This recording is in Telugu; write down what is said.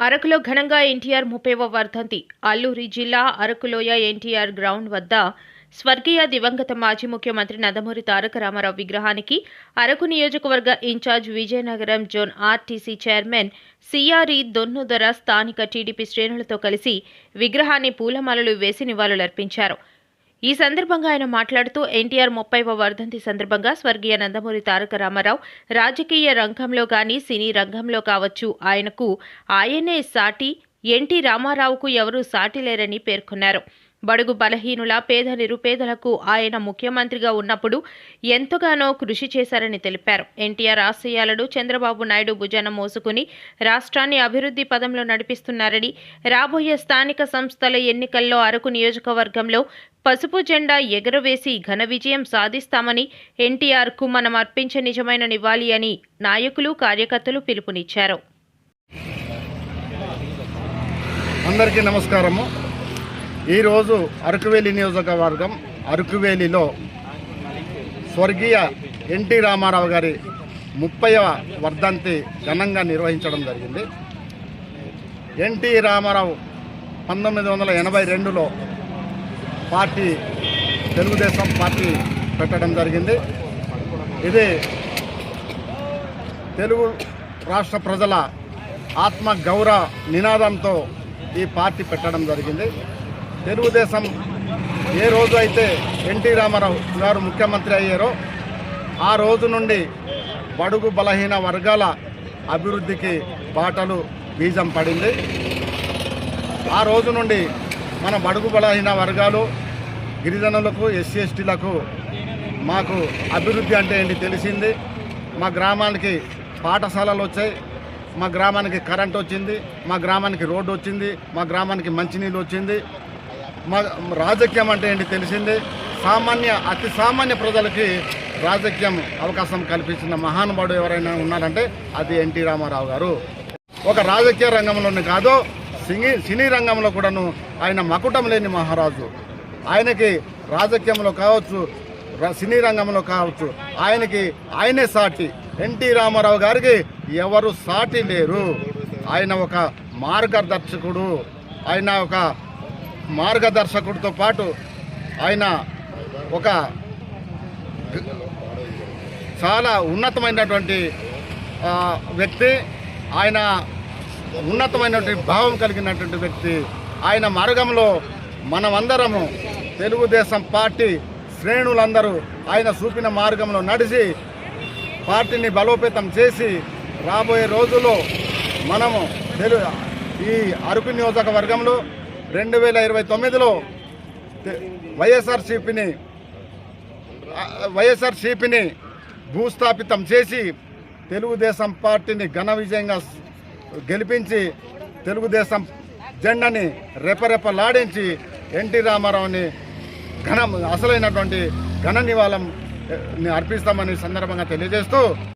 అరకులో ఘనంగా ఎన్టీఆర్ 30వ వర్ధంతి. అల్లూరి జిల్లా అరకులోయ ఎన్టీఆర్ గ్రౌండ్ వద్ద స్వర్గీయ దివంగత మాజీ ముఖ్యమంత్రి నందమూరి తారక రామారావు విగ్రహానికి అరకు నియోజకవర్గ incharge Vizianagaram zone RTC chairman సిఆర్ఈ దొన్నుదొర స్థానిక టీడీపీ శ్రేణులతో కలిసి విగ్రహాన్ని పూలమాలలు వేసి నివాళులర్పించారు. ఈ సందర్భంగా ఆయన మాట్లాడుతూ ఎన్టీఆర్ 30వ వర్ధంతి సందర్భంగా స్వర్గీయ నందమూరి తారక రామారావు రాజకీయ రంగంలో గానీ సినీ రంగంలో కావచ్చు ఆయనే సాటి, ఎన్టీ రామారావుకు ఎవరూ సాటి లేరని పేర్కొన్నారు. బడుగు బలహీనుల పేద నిరుపేదలకు ఆయన ముఖ్యమంత్రిగా ఉన్నప్పుడు ఎంతగానో కృషి చేశారని తెలిపారు. ఎన్టీఆర్ ఆశయాలను చంద్రబాబు నాయుడు భుజాన మోసుకుని రాష్ట్రాన్ని అభివృద్ధి పదంలో నడిపిస్తున్నారని, రాబోయే స్థానిక సంస్థల ఎన్నికల్లో అరకు నియోజకవర్గంలో పసుపు జెండా ఎగరవేసి ఘన విజయం సాధిస్తామని, ఎన్టీఆర్కు మనం అర్పించే నిజమైన నివాళి అని నాయకులు కార్యకర్తలు పిలుపునిచ్చారు. అందరికీ నమస్కారము. ఈరోజు అరకువేలి నియోజకవర్గం అరకువేలిలో స్వర్గీయ ఎన్టీ రామారావు గారి 30వ వర్ధంతి ఘనంగా నిర్వహించడం జరిగింది. ఎన్టీ రామారావు 1982లో తెలుగుదేశం పార్టీ పెట్టడం జరిగింది. ఇది తెలుగు రాష్ట్ర ప్రజల ఆత్మ గౌరవ నినాదంతో ఈ పార్టీ పెట్టడం జరిగింది. తెలుగుదేశం ఏ రోజు అయితే ఎన్టీ రామారావు గారు ముఖ్యమంత్రి అయ్యారో ఆ రోజు నుండి బడుగు బలహీన వర్గాల అభివృద్ధికి బాటలు బీజం పడింది. ఆ రోజు నుండి మన బడుగు బలహీన వర్గాలు, గిరిజనులకు, ఎస్సీ ఎస్టీలకు మాకు అభివృద్ధి అంటే ఏంటి తెలిసింది. మా గ్రామానికి పాఠశాలలు వచ్చాయి, మా గ్రామానికి కరెంట్ వచ్చింది, మా గ్రామానికి రోడ్డు వచ్చింది, మా గ్రామానికి మంచినీళ్ళు వచ్చింది. మా రాజకీయం అంటే ఏంటి తెలిసింది. అతి సామాన్య ప్రజలకి రాజకీయం అవకాశం కల్పించిన మహానుభావుడు ఎవరైనా ఉన్నారంటే అది ఎన్టీ రామారావు గారు. ఒక రాజకీయ రంగంలోనే కాదు, సినీ రంగంలో కూడాను ఆయన మకుటం లేని మహారాజు. ఆయనకి రాజకీయంలో కావచ్చు, సినీ రంగంలో కావచ్చు, ఆయనే సాటి. ఎన్టీ రామారావు గారికి ఎవరు సాటి లేరు. ఆయన ఒక మార్గదర్శకుడితో పాటు ఆయన ఒక చాలా ఉన్నతమైనటువంటి వ్యక్తి. ఆయన ఉన్నతమైనటువంటి భావం కలిగినటువంటి వ్యక్తి. ఆయన మార్గంలో మనమందరము తెలుగుదేశం పార్టీ శ్రేణులందరూ ఆయన చూపిన మార్గంలో నడిచి పార్టీని బలోపేతం చేసి రాబోయే రోజుల్లో మనము ఈ అరకు నియోజకవర్గంలో 2029లో వైఎస్ఆర్సీపీని భూస్థాపితం చేసి తెలుగుదేశం పార్టీని ఘన విజయంగా గెలిపించి తెలుగుదేశం జెండాని రెపరెపలాడించి ఎన్టీ రామారావుని అసలైనటువంటి ఘన నివాళం అర్పిస్తామని సందర్భంగా తెలియజేస్తూ